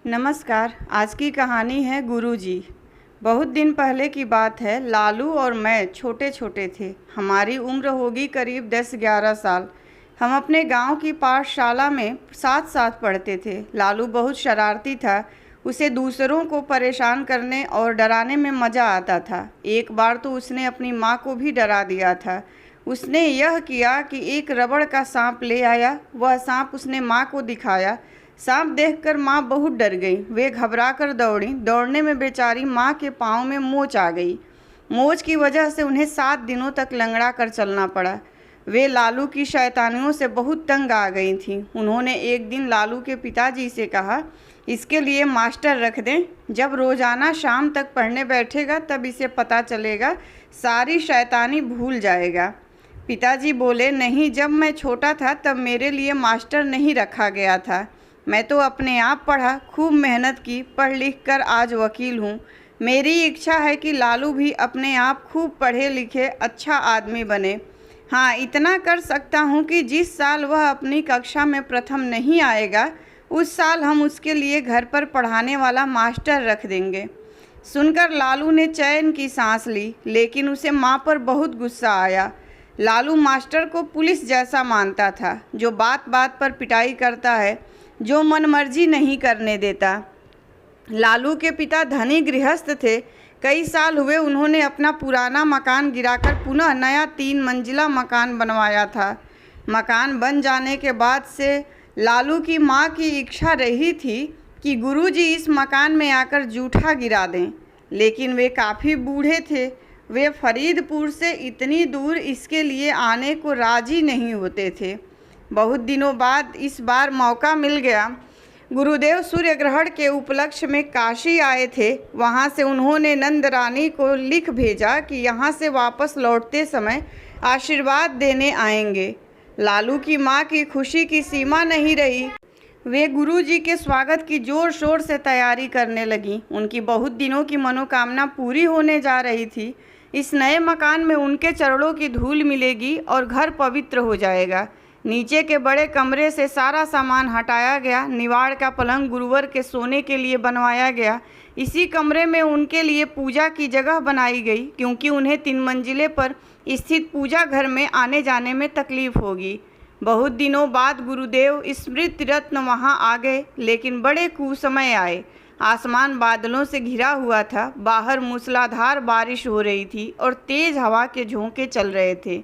नमस्कार। आज की कहानी है गुरुजी। बहुत दिन पहले की बात है। लालू और मैं छोटे छोटे थे। हमारी उम्र होगी करीब 10-11 साल। हम अपने गांव की पाठशाला में साथ साथ पढ़ते थे। लालू बहुत शरारती था। उसे दूसरों को परेशान करने और डराने में मज़ा आता था। एक बार तो उसने अपनी माँ को भी डरा दिया था। उसने यह किया कि एक रबड़ का सांप ले आया। वह सांप उसने माँ को दिखाया। सांप देखकर माँ बहुत डर गई। वे घबराकर दौड़ी। दौड़ने में बेचारी माँ के पाँव में मोच आ गई। मोच की वजह से उन्हें 7 दिनों तक लंगड़ा कर चलना पड़ा। वे लालू की शैतानियों से बहुत तंग आ गई थीं। उन्होंने एक दिन लालू के पिताजी से कहा, इसके लिए मास्टर रख दें। जब रोज़ाना शाम तक पढ़ने बैठेगा तब इसे पता चलेगा, सारी शैतानी भूल जाएगा। पिताजी बोले, नहीं, जब मैं छोटा था तब मेरे लिए मास्टर नहीं रखा गया था। मैं तो अपने आप पढ़ा, खूब मेहनत की, पढ़ लिख कर आज वकील हूँ। मेरी इच्छा है कि लालू भी अपने आप खूब पढ़े लिखे अच्छा आदमी बने। हाँ, इतना कर सकता हूँ कि जिस साल वह अपनी कक्षा में प्रथम नहीं आएगा उस साल हम उसके लिए घर पर पढ़ाने वाला मास्टर रख देंगे। सुनकर लालू ने चैन की सांस ली, लेकिन उसे माँ पर बहुत गुस्सा आया। लालू मास्टर को पुलिस जैसा मानता था, जो बात बात पर पिटाई करता है, जो मनमर्जी नहीं करने देता। लालू के पिता धनी गृहस्थ थे। कई साल हुए उन्होंने अपना पुराना मकान गिराकर पुनः नया 3 मंजिला मकान बनवाया था। मकान बन जाने के बाद से लालू की माँ की इच्छा रही थी कि गुरुजी इस मकान में आकर जूठा गिरा दें, लेकिन वे काफ़ी बूढ़े थे। वे फरीदपुर से इतनी दूर इसके लिए आने को राजी नहीं होते थे। बहुत दिनों बाद इस बार मौका मिल गया। गुरुदेव सूर्य ग्रहण के उपलक्ष्य में काशी आए थे। वहां से उन्होंने नंद रानी को लिख भेजा कि यहाँ से वापस लौटते समय आशीर्वाद देने आएंगे। लालू की माँ की खुशी की सीमा नहीं रही। वे गुरुजी के स्वागत की जोर शोर से तैयारी करने लगी। उनकी बहुत दिनों की मनोकामना पूरी होने जा रही थी। इस नए मकान में उनके चरणों की धूल मिलेगी और घर पवित्र हो जाएगा। नीचे के बड़े कमरे से सारा सामान हटाया गया। निवाड़ का पलंग गुरुवर के सोने के लिए बनवाया गया। इसी कमरे में उनके लिए पूजा की जगह बनाई गई, क्योंकि उन्हें 3 मंजिले पर स्थित पूजा घर में आने जाने में तकलीफ होगी। बहुत दिनों बाद गुरुदेव स्मृति रत्न वहाँ आ गए, लेकिन बड़े कुसमय आए। आसमान बादलों से घिरा हुआ था। बाहर मूसलाधार बारिश हो रही थी और तेज़ हवा के झोंके चल रहे थे।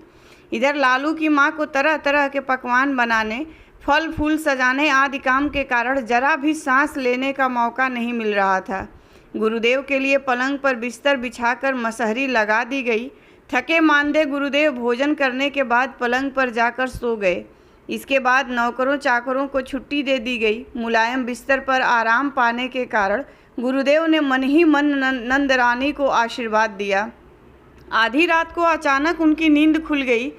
इधर लालू की माँ को तरह तरह के पकवान बनाने, फल फूल सजाने आदि काम के कारण जरा भी सांस लेने का मौका नहीं मिल रहा था। गुरुदेव के लिए पलंग पर बिस्तर बिछाकर मसहरी लगा दी गई। थके मांदे गुरुदेव भोजन करने के बाद पलंग पर जाकर सो गए। इसके बाद नौकरों चाकरों को छुट्टी दे दी गई। मुलायम बिस्तर पर आराम पाने के कारण गुरुदेव ने मन ही मन नंद रानी को आशीर्वाद दिया। आधी रात को अचानक उनकी नींद खुल गई।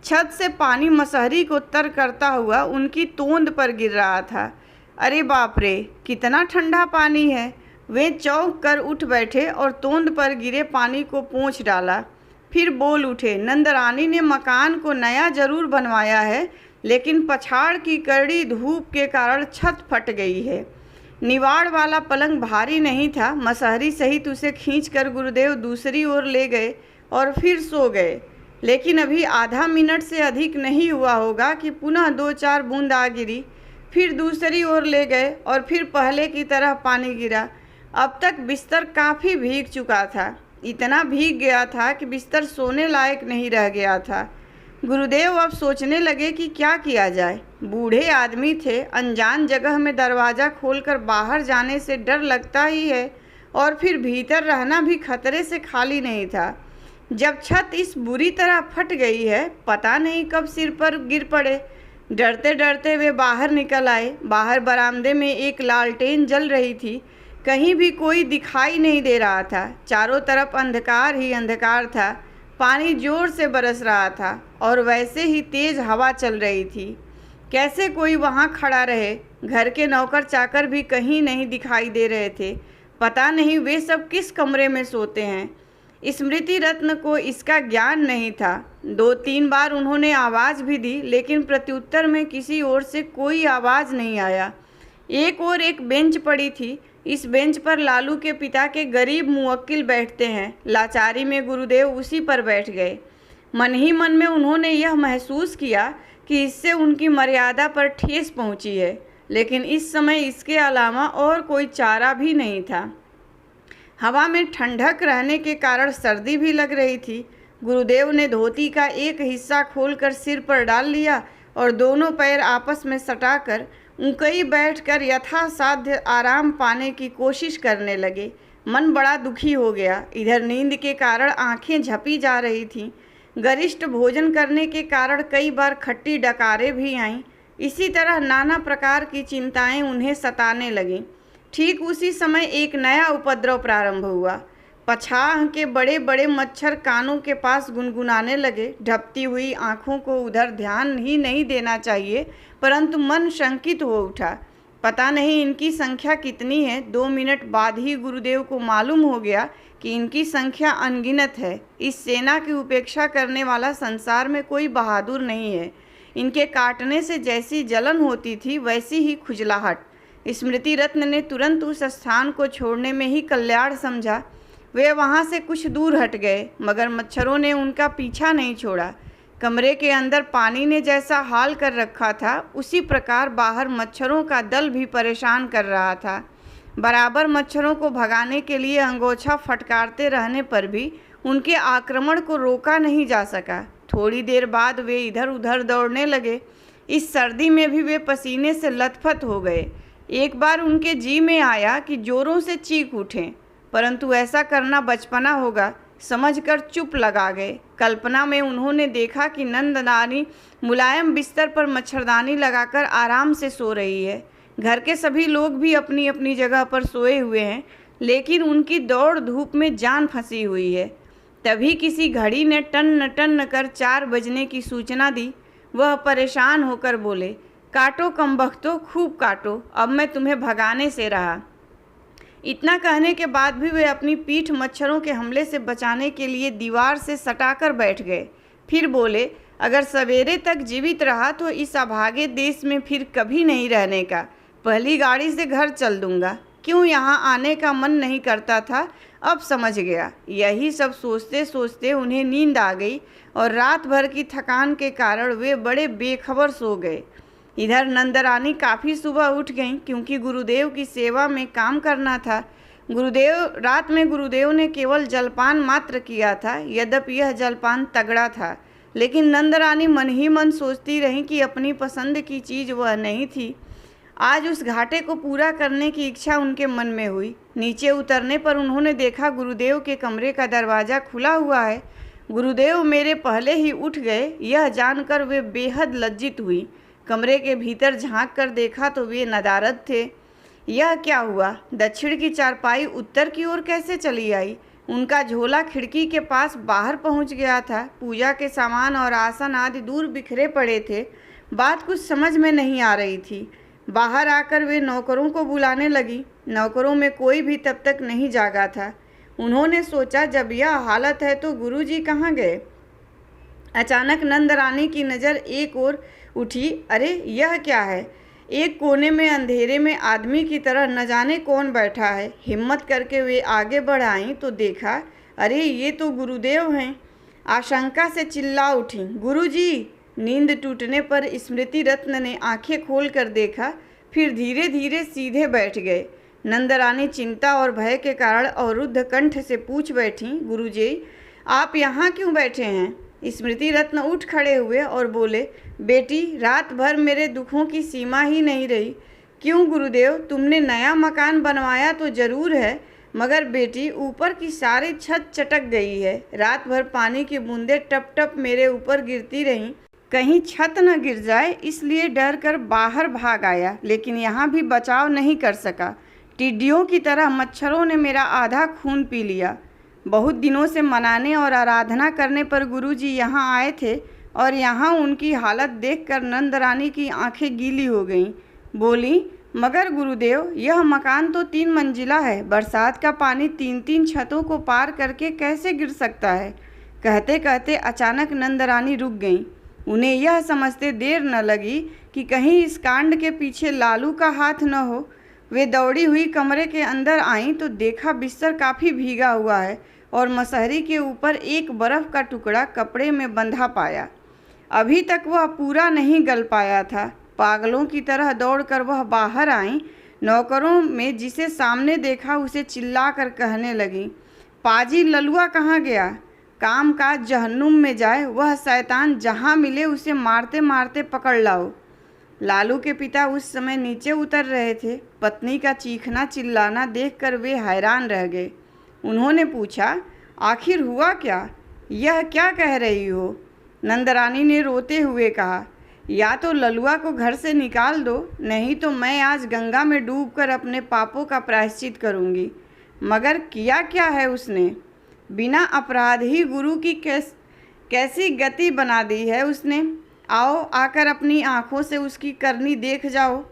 छत से पानी मसहरी को तर करता हुआ उनकी तोंद पर गिर रहा था। अरे बाप रे, कितना ठंडा पानी है! वे चौंक कर उठ बैठे और तोंद पर गिरे पानी को पोंछ डाला। फिर बोल उठे, नंदरानी ने मकान को नया जरूर बनवाया है, लेकिन पछाड़ की कड़ी धूप के कारण छत फट गई है। निवाड़ वाला पलंग भारी नहीं था। मसहरी सहित उसे खींचकर गुरुदेव दूसरी ओर ले गए और फिर सो गए। लेकिन अभी आधा मिनट से अधिक नहीं हुआ होगा कि पुनः 2-4 बूंद आ गिरी। फिर दूसरी ओर ले गए और फिर पहले की तरह पानी गिरा। अब तक बिस्तर काफ़ी भीग चुका था। इतना भीग गया था कि बिस्तर सोने लायक नहीं रह गया था। गुरुदेव अब सोचने लगे कि क्या किया जाए। बूढ़े आदमी थे। अनजान जगह में दरवाज़ा खोलकर बाहर जाने से डर लगता ही है, और फिर भीतर रहना भी खतरे से खाली नहीं था। जब छत इस बुरी तरह फट गई है, पता नहीं कब सिर पर गिर पड़े। डरते डरते वे बाहर निकल आए। बाहर बरामदे में एक लालटेन जल रही थी। कहीं भी कोई दिखाई नहीं दे रहा था। चारों तरफ अंधकार ही अंधकार था। पानी जोर से बरस रहा था और वैसे ही तेज़ हवा चल रही थी। कैसे कोई वहाँ खड़ा रहे? घर के नौकर चाकर भी कहीं नहीं दिखाई दे रहे थे। पता नहीं वे सब किस कमरे में सोते हैं। स्मृति रत्न को इसका ज्ञान नहीं था। 2-3 बार उन्होंने आवाज़ भी दी, लेकिन प्रत्युत्तर में किसी ओर से कोई आवाज़ नहीं आया। एक और एक बेंच पड़ी थी। इस बेंच पर लालू के पिता के गरीब मुवक्किल बैठते हैं। लाचारी में गुरुदेव उसी पर बैठ गए। मन ही मन में उन्होंने यह महसूस किया कि इससे उनकी मर्यादा पर ठेस पहुंची है, लेकिन इस समय इसके अलावा और कोई चारा भी नहीं था। हवा में ठंडक रहने के कारण सर्दी भी लग रही थी। गुरुदेव ने धोती का एक हिस्सा खोलकर सिर पर डाल लिया और दोनों पैर आपस में सटाकर ऊंकई बैठकर यथासाध्य आराम पाने की कोशिश करने लगे। मन बड़ा दुखी हो गया। इधर नींद के कारण आंखें झपी जा रही थीं। गरिष्ठ भोजन करने के कारण कई बार खट्टी डकारें भी आईं। इसी तरह नाना प्रकार की चिंताएं उन्हें सताने लगीं। ठीक उसी समय एक नया उपद्रव प्रारंभ हुआ। पछाह के बड़े बड़े मच्छर कानों के पास गुनगुनाने लगे। ढपती हुई आंखों को उधर ध्यान ही नहीं देना चाहिए, परंतु मन शंकित हो उठा। पता नहीं इनकी संख्या कितनी है। 2 मिनट बाद ही गुरुदेव को मालूम हो गया कि इनकी संख्या अनगिनत है। इस सेना की उपेक्षा करने वाला संसार में कोई बहादुर नहीं है। इनके काटने से जैसी जलन होती थी वैसी ही खुजलाहट। स्मृति रत्न ने तुरंत उस स्थान को छोड़ने में ही कल्याण समझा। वे वहाँ से कुछ दूर हट गए, मगर मच्छरों ने उनका पीछा नहीं छोड़ा। कमरे के अंदर पानी ने जैसा हाल कर रखा था, उसी प्रकार बाहर मच्छरों का दल भी परेशान कर रहा था। बराबर मच्छरों को भगाने के लिए अंगोछा फटकारते रहने पर भी उनके आक्रमण को रोका नहीं जा सका। थोड़ी देर बाद वे इधर उधर दौड़ने लगे। इस सर्दी में भी वे पसीने से लथपथ हो गए। एक बार उनके जी में आया कि जोरों से चीख उठें, परंतु ऐसा करना बचपना होगा समझकर चुप लगा गए। कल्पना में उन्होंने देखा कि नंदरानी मुलायम बिस्तर पर मच्छरदानी लगाकर आराम से सो रही है। घर के सभी लोग भी अपनी अपनी जगह पर सोए हुए हैं, लेकिन उनकी दौड़ धूप में जान फंसी हुई है। तभी किसी घड़ी ने टन टन कर 4 बजने की सूचना दी। वह परेशान होकर बोले, काटो कमबख्तो, खूब काटो, अब मैं तुम्हें भगाने से रहा। इतना कहने के बाद भी वे अपनी पीठ मच्छरों के हमले से बचाने के लिए दीवार से सटाकर बैठ गए। फिर बोले, अगर सवेरे तक जीवित रहा तो इस अभागे देश में फिर कभी नहीं रहने का। पहली गाड़ी से घर चल दूंगा। क्यों यहाँ आने का मन नहीं करता था, अब समझ गया। यही सब सोचते सोचते उन्हें नींद आ गई और रात भर की थकान के कारण वे बड़े बेखबर सो गए। इधर नंदरानी काफ़ी सुबह उठ गईं, क्योंकि गुरुदेव की सेवा में काम करना था। रात में गुरुदेव ने केवल जलपान मात्र किया था। यद्यपि यह जलपान तगड़ा था, लेकिन नंदरानी मन ही मन सोचती रहीं कि अपनी पसंद की चीज़ वह नहीं थी। आज उस घाटे को पूरा करने की इच्छा उनके मन में हुई। नीचे उतरने पर उन्होंने देखा गुरुदेव के कमरे का दरवाज़ा खुला हुआ है। गुरुदेव मेरे पहले ही उठ गए, यह जानकर वे बेहद लज्जित हुई। कमरे के भीतर झांक कर देखा तो वे नदारद थे। यह क्या हुआ? दक्षिण की चारपाई उत्तर की ओर कैसे चली आई? उनका झोला खिड़की के पास बाहर पहुंच गया था। पूजा के सामान और आसन आदि दूर बिखरे पड़े थे। बात कुछ समझ में नहीं आ रही थी। बाहर आकर वे नौकरों को बुलाने लगी। नौकरों में कोई भी तब तक नहीं जागा था। उन्होंने सोचा, जब यह हालत है तो गुरुजी कहाँ गए? अचानक नंदरानी की नज़र एक ओर उठी। अरे यह क्या है? एक कोने में अंधेरे में आदमी की तरह न जाने कौन बैठा है। हिम्मत करके वे आगे बढ़ आईं तो देखा, अरे ये तो गुरुदेव हैं। आशंका से चिल्ला उठी, गुरुजी! नींद टूटने पर स्मृति रत्न ने आंखें खोलकर देखा, फिर धीरे धीरे सीधे बैठ गए। नंदरानी चिंता और भय के कारण अवरुद्ध कंठ से पूछ बैठी, गुरुजी आप यहाँ क्यों बैठे हैं? स्मृति रत्न उठ खड़े हुए और बोले, बेटी रात भर मेरे दुखों की सीमा ही नहीं रही। क्यों गुरुदेव, तुमने नया मकान बनवाया तो जरूर है, मगर बेटी ऊपर की सारी छत चटक गई है। रात भर पानी की बूंदें टप टप मेरे ऊपर गिरती रहीं। कहीं छत न गिर जाए इसलिए डर कर बाहर भाग आया, लेकिन यहाँ भी बचाव नहीं कर सका। टिड्डियों की तरह मच्छरों ने मेरा आधा खून पी लिया। बहुत दिनों से मनाने और आराधना करने पर गुरुजी यहाँ आए थे और यहाँ उनकी हालत देखकर नंदरानी की आंखें गीली हो गईं। बोली, मगर गुरुदेव यह मकान तो 3 मंजिला है, बरसात का पानी 3-3 छतों को पार करके कैसे गिर सकता है? कहते कहते अचानक नंदरानी रुक गईं। उन्हें यह समझते देर न लगी कि कहीं इस कांड के पीछे लालू का हाथ न हो। वे दौड़ी हुई कमरे के अंदर आईं तो देखा बिस्तर काफ़ी भीगा हुआ है और मसहरी के ऊपर एक बर्फ़ का टुकड़ा कपड़े में बंधा पाया। अभी तक वह पूरा नहीं गल पाया था। पागलों की तरह दौड़कर वह बाहर आईं। नौकरों में जिसे सामने देखा उसे चिल्लाकर कहने लगीं, पाजी ललुआ कहाँ गया? काम काज जहन्नुम में जाए, वह शैतान जहाँ मिले उसे मारते मारते पकड़ लाओ। लालू के पिता उस समय नीचे उतर रहे थे। पत्नी का चीखना चिल्लाना देखकर वे हैरान रह गए। उन्होंने पूछा, आखिर हुआ क्या? यह क्या कह रही हो? नंदरानी ने रोते हुए कहा, या तो ललुआ को घर से निकाल दो, नहीं तो मैं आज गंगा में डूबकर अपने पापों का प्रायश्चित करूंगी। मगर किया क्या है उसने? बिना अपराध ही गुरु की कैसी गति बना दी है उसने। आओ आकर अपनी आँखों से उसकी करनी देख जाओ।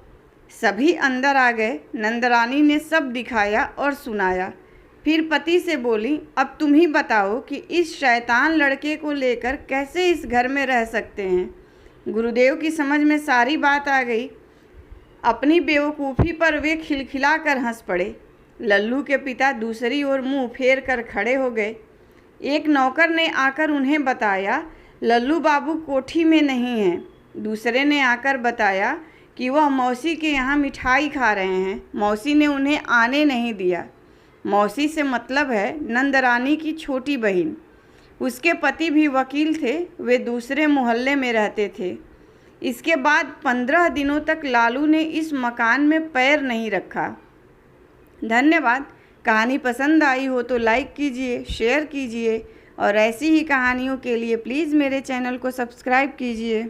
सभी अंदर आ गए। नंदरानी ने सब दिखाया और सुनाया। फिर पति से बोली, अब तुम ही बताओ कि इस शैतान लड़के को लेकर कैसे इस घर में रह सकते हैं। गुरुदेव की समझ में सारी बात आ गई। अपनी बेवकूफ़ी पर वे खिलखिला कर हंस पड़े। लल्लू के पिता दूसरी ओर मुंह फेर कर खड़े हो गए। एक नौकर ने आकर उन्हें बताया, लल्लू बाबू कोठी में नहीं हैं। दूसरे ने आकर बताया कि वह मौसी के यहाँ मिठाई खा रहे हैं। मौसी ने उन्हें आने नहीं दिया। मौसी से मतलब है नंदरानी की छोटी बहन। उसके पति भी वकील थे। वे दूसरे मोहल्ले में रहते थे। इसके बाद 15 दिनों तक लालू ने इस मकान में पैर नहीं रखा। धन्यवाद। कहानी पसंद आई हो तो लाइक कीजिए, शेयर कीजिए और ऐसी ही कहानियों के लिए प्लीज़ मेरे चैनल को सब्सक्राइब कीजिए।